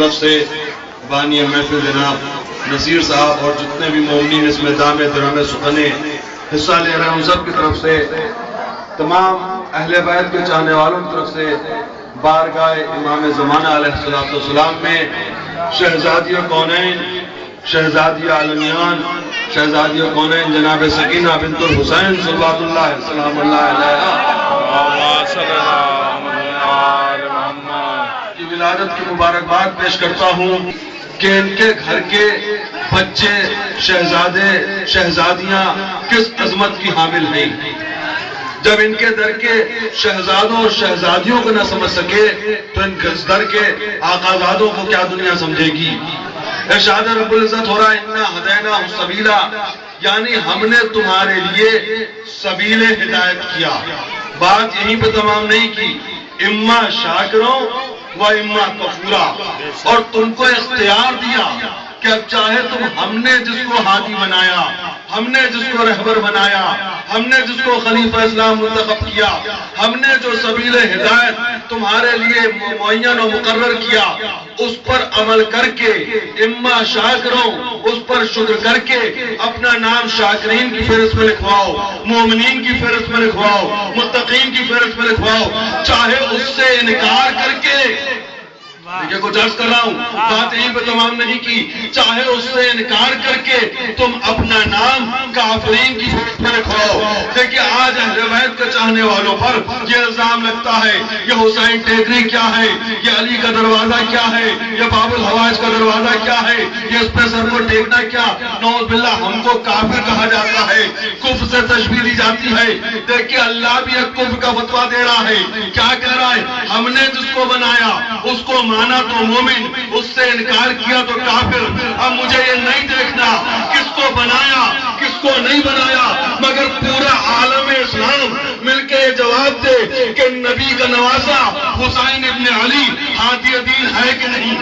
طرف سے بانی محفل جناب نصیر صاحب اور جتنے بھی مومنین اس میں دامے درامے سخنے حصہ لے رہے ہیں ان سب کی طرف سے، تمام اہل بیت کے چاہنے والوں کی طرف سے بارگاہ امام زمانہ علیہ السلام میں شہزادی کونین، شہزادی عالمیان، شہزادی کونین جناب سکینہ بنت الحسین صلوات اللہ سلام اللہ علیہ کی ولادت کی مبارکباد پیش کرتا ہوں کہ ان کے گھر کے بچے شہزادے شہزادیاں کس عظمت کی حامل ہیں۔ جب ان کے در کے شہزادوں اور شہزادیوں کو نہ سمجھ سکے تو ان کے در کے آقازادوں کو کیا دنیا سمجھے گی۔ ارشاد رب العزت ہو رہا اِنَّا هَدَيْنَاهُ السَّبِيلَ، یعنی ہم نے تمہارے لیے سبیل ہدایت کیا۔ بات یہیں پہ تمام نہیں کی، اما شاکروں و اما کفورا، اور تم کو اختیار دیا کہ اب چاہے تم، ہم نے جس کو ہادی بنایا، ہم نے جس کو رہبر بنایا، ہم نے جس کو خلیفہ اسلام منتخب کیا، ہم نے جو سبیل ہدایت تمہارے لیے معین و مقرر کیا، اس پر عمل کر کے اما شاکروں، اس پر شکر کر کے اپنا نام شاکرین کی فہرست میں لکھواؤ، مومنین کی فہرست میں لکھواؤ، متقین کی فہرست میں لکھواؤ، چاہے اس سے انکار کر کے، دیکھیں کچھ عرض کر رہا ہوں، بات یہیں پہ تمام نہیں کی، چاہے اس سے انکار کر کے تم اپنا نام کافرین کی فہرست میں لکھواؤ۔ دیکھیں آج اہل بیت کے چاہنے والوں پر یہ الزام لگتا ہے، یہ حسین ٹیکری کیا ہے، یہ علی کا دروازہ کیا ہے، یہ باب الحوائج کا دروازہ کیا ہے، یہ اس پہ سر کو ٹیکنا کیا، نعوذ باللہ ہم کو کافر کہا جاتا ہے، کفر سے تشبیہ دی جاتی ہے۔ دیکھیں اللہ بھی ایک کفر کا فتویٰ دے رہا ہے، کیا کہہ رہا ہے، ہم نے جس کو بنایا اس کو مانا تو مومن، اس سے انکار کیا تو کافر۔ اب مجھے یہ نہیں دیکھنا کس کو بنایا کس کو نہیں بنایا، مگر پورا عالم اسلام مل کے یہ جواب دے کہ نبی کا نواسا حسین ابن علی ہادی دین ہے کہ نہیں۔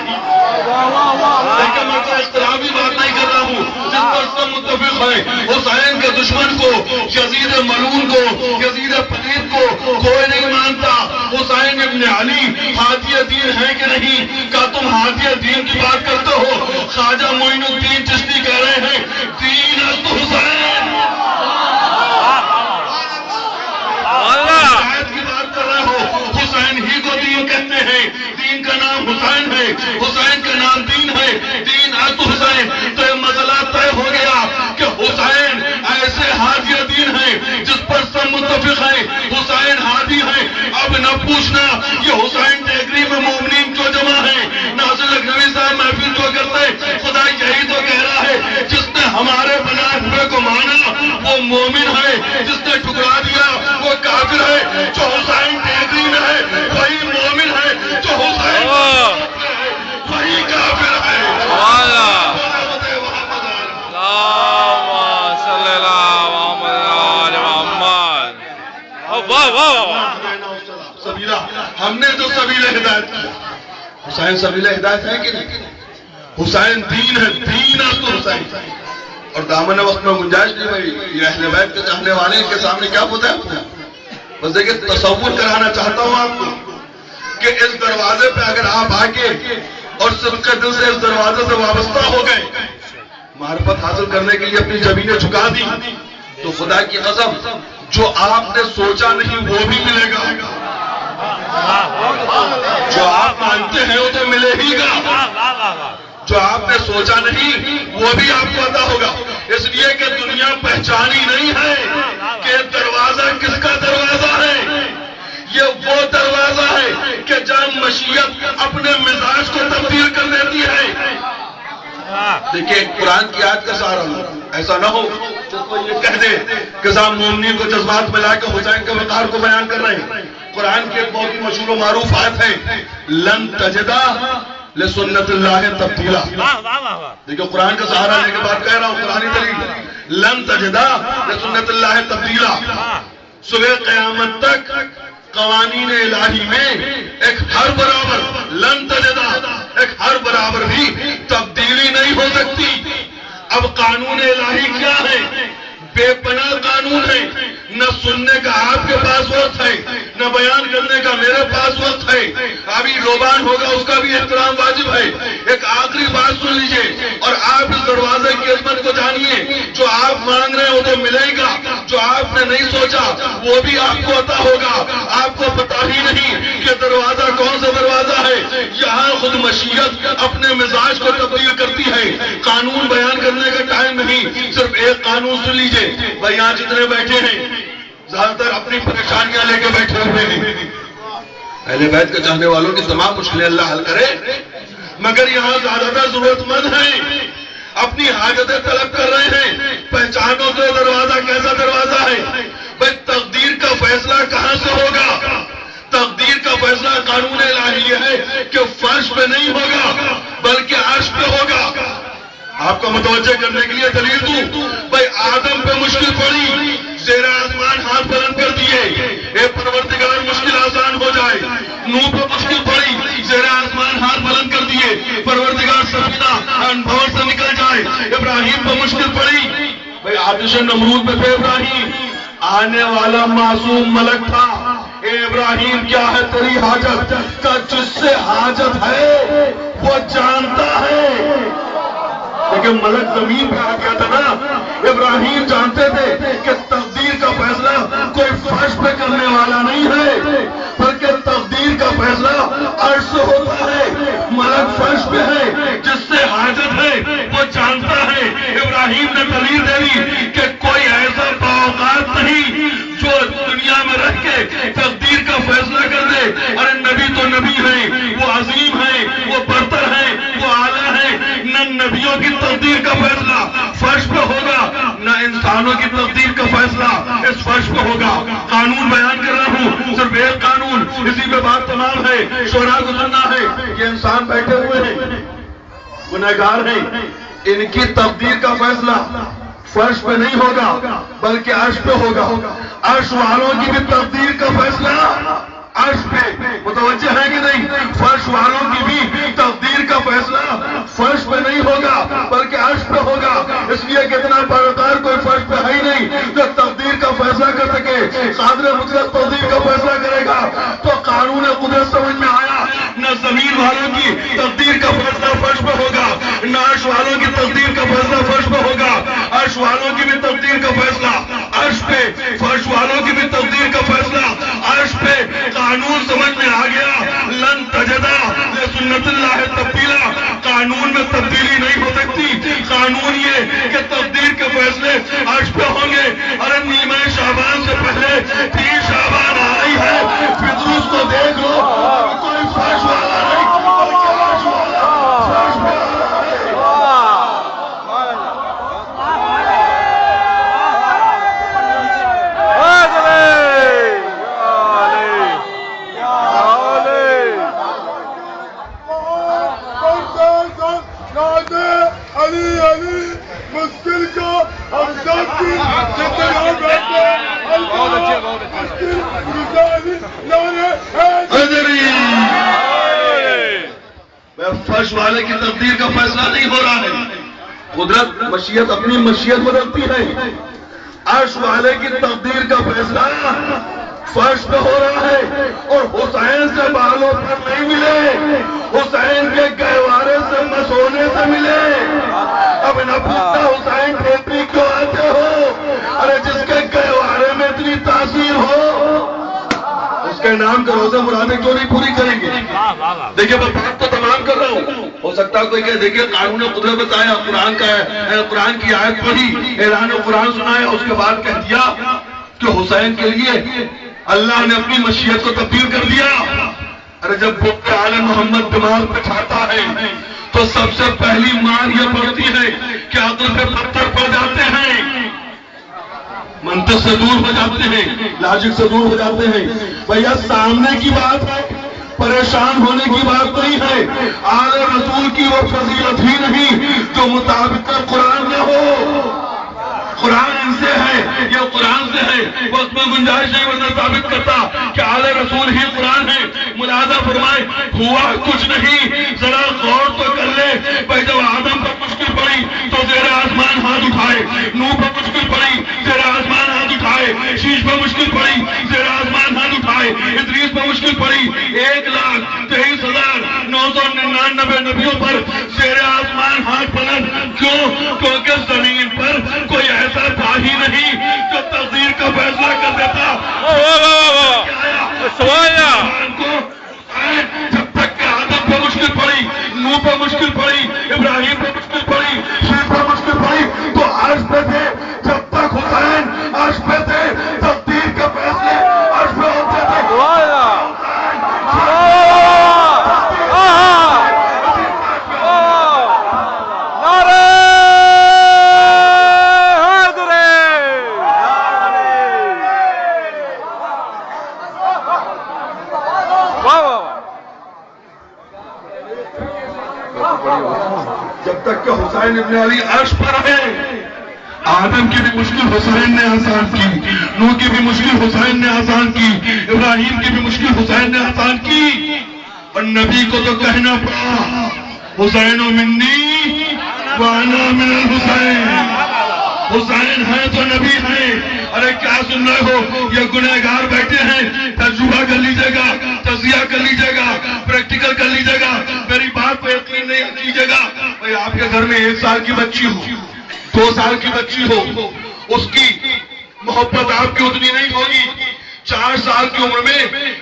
لیکن میں تو اختلافی بات نہیں کر رہا ہوں، جس پر سب متفق ہے، حسین کے دشمن کو، یزید ملعون کو، یزید پلید کو کوئی نہیں مانتا۔ حسین ابن علی ہادی دین ہے کہ نہیں؟ کیا تم ہادی دین کی بات کرتے ہو؟ خواجہ معین الدین چشتی کہہ رہے ہیں دین است حسین، ہدایت کی بات کر رہے ہو، حسین ہی کو دین کہتے ہیں، دین کا نام حسین ہے، حسین کا نام دین ہے، دین است حسین۔ تو یہ مسئلہ طے ہو گیا کہ حسین ایسے ہادی دین ہے جس پر سب متفق ہے، حسین ہادی ہے۔ اب نہ پوچھنا یہ حسین ٹیکری میں مومنین کیوں جمع ہے، ناصر لکھنوی صاحب محفل کیوں کرتے، خدا یہی تو کہہ رہا ہے جس نے ہمارے بنائے ہوئے کو مانا وہ مومن ہے، جس نے ٹکرا دیا وہ کافر ہے۔ جو حسین ٹیکری میں ہے وہی مومن ہے، جو حسین وہی کافر ہے۔ ہم نے جو سبیل ہدایت کیا، حسین سبیل ہدایت ہے کہ نہیں؟ حسین دین ہے، دین است حسین۔ اور دامن وقت میں گنجائش نہیں بھائی، یہ اہل بیت کے چاہنے والے ان کے سامنے کیا پتہ ہے؟ بس دیکھیں تصور کرانا چاہتا ہوں آپ کو کہ اس دروازے پہ اگر آپ آگے اور صدقے دل سے اس دروازے سے وابستہ ہو گئے، معرفت حاصل کرنے کے لیے اپنی زمینیں جھکا دی، تو خدا کی قسم جو آپ نے سوچا نہیں وہ بھی ملے گا، جو آپ مانتے ہیں وہ تو ملے ہی گا، جو آپ نے سوچا نہیں وہ بھی آپ کو عطا ہوگا۔ اس لیے کہ دنیا پہچانی نہیں ہے کہ دروازہ کس کا دروازہ ہے، یہ وہ دروازہ ہے کہ جب مشیت اپنے مزاج کو تبدیل کر دیتی ہے۔ دیکھیں قرآن کی آیت کا سہارا لو، ایسا نہ ہو جو کوئی یہ کہہ دے کہ صاحب مومنین کو جذبات میں لا کے حسین کے وقار کو بیان کر رہے ہیں۔ قرآن کی ایک بہت ہی مشہور و معروف آیت ہے لن تجدا لسنت اللہ تبدیلا۔ دیکھو قرآن کا سہارا لے کے بات کہہ رہا ہوں، قرآنی دلیل، لن تجدا لسنت اللہ تبدیلا۔ صبح قیامت تک قوانین الہی میں ایک ہر برابر لن تجدا، ایک ہر برابر بھی تبدیلی نہیں ہو سکتی۔ اب قانون الہی کیا ہے؟ بے پناہ قانون ہے، نہ سننے کا آپ کے پاس وقت ہے، نہ بیان کرنے کا میرے پاس وقت ہے، ابھی لوبان ہوگا اس کا بھی احترام واجب ہے. ایک آخری بات سن لیجئے اور آپ اس دروازے کی عظمت کو جانیے. جو آپ مانگ رہے ہیں وہ تو ملے گا، جو آپ نے نہیں سوچا وہ بھی آپ کو عطا ہوگا. آپ کو پتا ہی نہیں کہ دروازہ کون سا دروازہ ہے. یہاں خود مشیت اپنے مزاج کو تبدیل کرتی ہے. قانون بیان کرنے کا ٹائم نہیں، صرف ایک قانون سن لیجئے. بھائی یہاں جتنے بیٹھے ہیں زیادہ تر اپنی پریشانیاں لے کے بیٹھے ہوئے ہیں. اہل بیت کے چاہنے والوں کی تمام مشکلیں اللہ حل کرے، مگر یہاں زیادہ تر ضرورت مند ہیں، اپنی حاجتیں طلب کر رہے ہیں. پہچانو تو دروازہ کیسا دروازہ ہے. بھائی تقدیر کا فیصلہ کہاں سے ہوگا؟ تقدیر کا فیصلہ قانون الہی ہے کہ فرش پہ نہیں ہوگا بلکہ عرش پہ ہوگا. آپ کو متوجہ کرنے کے لیے دلیل دوں. بھائی آدم پہ مشکل پڑی، زیر آسمان ہاتھ بلند کر دیے، اے پروردگار مشکل آسان ہو جائے. نوح پہ مشکل پڑی، زیر آسمان ہاتھ بلند کر دیے، پروردگار سفینہ انبھور سے نکل جائے. ابراہیم پہ مشکل پڑی، بھائی آتش نمرود پہ تھے ابراہیم، آنے والا معصوم ملک تھا. اے ابراہیم کیا ہے تیری حاجت؟ کا جس سے حاجت ہے وہ جانتا ہے. لیکن ملک زمین پہ آ گیا تھا نا. ابراہیم جانتے تھے کہ تقدیر کا فیصلہ کوئی فرش پہ کرنے والا نہیں ہے بلکہ تقدیر کا فیصلہ عرش سے ہوتا ہے. ملک فرش پہ ہے، جس سے حاجت ہے وہ جانتا ہے. ابراہیم نے دلیل دے دی کہ کوئی ایسا باوقات نہیں جو دنیا میں رہ کے تقدیر کا فیصلہ کر دے. ارے نبی تو نبی ہیں، وہ عظیم ہیں، وہ برتر ہیں، وہ اعلیٰ ہیں. نہ نبیوں کی تقدیر کا فیصلہ فرش پہ ہوگا، نہ انسانوں کی تقدیر کا فیصلہ اس فرش پہ ہوگا. قانون بیان کر رہا ہوں، صرف ایک قانون، اسی پہ بات تمام ہے. شورا کو سننا ہے. یہ انسان بیٹھے ہوئے ہیں، گنہگار ہیں، ان کی تقدیر کا فیصلہ فرش پہ نہیں ہوگا بلکہ عرش پہ ہوگا. عرش والوں کی بھی تقدیر کا فیصلہ عرش پہ. متوجہ ہے کہ نہیں؟ فرش والوں کی بھی تقدیر کا فیصلہ فرش پہ نہیں ہوگا بلکہ عرش پہ ہوگا. اس لیے کتنا باوقار کوئی فرش پہ ہے ہی نہیں جو تقدیر کا فیصلہ کر سکے. قادر مطلق تقدیر کا فیصلہ کرے گا تو قانون قدرت سمجھ میں آیا. نہ زمین والوں کی تقدیر کا فیصلہ فرش پہ ہوگا، نہ عرش والوں کی تقدیر کا فیصلہ فرش پہ ہوگا. عرش والوں کی بھی تقدیر کا فیصلہ عرش پہ، فرش والوں کی بھی تقدیر کا فیصلہ عرش پہ. قانون سمجھ میں آ گیا. لن تجدا لسنت اللہ تبدیلا. قانون میں تبدیلی نہیں ہو سکتی. قانون یہ کہ تقدیر کے فیصلے عرش پہ ہوں گے. ارے نیمہ شعبان سے پہلے 3 شعبان آ رہی ہے. فدروس کو دیکھ لو، کوئی فرش والا نہیں بلکہ عرش والا فرش پہ آ رہا ہے. مشکل کا ہم سب کی جتنا بیٹھے فرش والے کی تقدیر کا فیصلہ نہیں ہو رہا ہے. قدرت مشیت اپنی مشیت بدلتی ہے. عرش والے کی تقدیر کا فیصلہ فرش پہ ہو رہا ہے. اور حسین سے بالوں پر نہیں ملے، حسین کے گہوارے سے مسونے سے ملے. اب نہ پوچھتا حسین ٹھیکری کیوں آتے ہو؟ ارے جس کے گہوارے میں اتنی تاثیر ہو اس کے نام کا روزہ مرادیں کیوں نہیں پوری کریں گے؟ دیکھیے میں بات تو تمام کر رہا ہوں. ہو سکتا ہے کوئی کہ دیکھیے قانون قدرت بتایا، قرآن کا ہے، قرآن کی آیت پڑھی، اعلان قرآن سنایا، اس کے بعد کہہ دیا کہ حسین کے لیے اللہ نے اپنی مشیت کو تبدیل کر دیا. ارے جب بت آل محمد دماغ پہ چھاتا ہے تو سب سے پہلی مار یہ پڑتی ہے کہ عقل پہ پتھر پڑ جاتے ہیں، منطق سے دور ہو جاتے ہیں، لاجک سے دور ہو جاتے ہیں. بھیا سامنے کی بات ہے، پریشان ہونے کی بات نہیں ہے. آل رسول کی وہ فضیلت ہی نہیں جو مطابق قرآن نہ ہو. قرآن ان سے ہے، یہ قرآن سے ہے، وہ اس میں گنجائش نہیں ورنہ ثابت کرتا کہ آل رسول ہی قرآن ہے. ملاحظہ فرمائے ہوا کچھ نہیں، ذرا غور تو کر لے. بھائی جب آدم پر مشکل پڑی تو زیر آسمان ہاتھ اٹھائے، نوح پر مشکل پڑی زیر آسمان ہاتھ اٹھائے، شیش پر مشکل پڑی زیر آسمان ہاتھ اٹھائے. ادریس زیر آسمان ہاتھ بلند کیوں؟ کیونکہ زمین پر کوئی ایسا تھا ہی نہیں جو تقدیر کا فیصلہ کر دیتا۔ جب تک کہ آدم پہ مشکل پڑی، نوح پہ مشکل پڑی، ابراہیم پہ مشکل پڑی، شیخ پہ مشکل پڑی، تو عرش پہ تھے۔ جب تک حسین عرش پہ تھے تقدیر کے فیصلے عرش پہ ہوتے تھے۔ جب تک کہ حسین ابن علی عرش پر رہے، آدم کی بھی مشکل حسین نے آسان کی، نوح کی بھی مشکل حسین نے آسان کی، ابراہیم کی بھی مشکل حسین نے آسان کی، اور نبی کو تو کہنا پڑا حسین منی وانا من الحسین۔ حسین ہے تو نبی ہے۔ ارے کیا سن رہے ہو؟ یہ گنہگار بیٹھے ہیں، تجربہ کر لیجئے گا، تجزیہ کر لیجئے گا، پریکٹیکل کر لیجئے گا، میری بات پہ یقین نہیں کیجئے گا۔ بھئی آپ کے گھر میں 1 سال کی بچی ہو، 2 سال کی بچی ہو، اس کی محبت آپ کی اتنی نہیں ہوگی۔ 4 سال کی عمر میں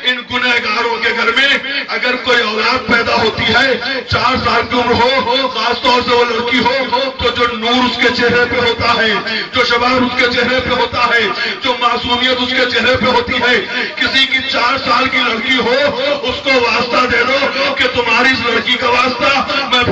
ان گنہگاروں کے گھر میں اگر کوئی اولاد پیدا ہوتی ہے، 4 سال کی عمر ہو، خاص طور سے وہ لڑکی ہو، تو جو نور اس کے چہرے پہ ہوتا ہے، جو شباب اس کے چہرے پہ ہوتا ہے، جو معصومیت اس کے چہرے پہ ہوتی ہے، کسی کی 4 سال کی لڑکی ہو، اس کو واسطہ دے دو کہ تمہاری اس لڑکی کا واسطہ میں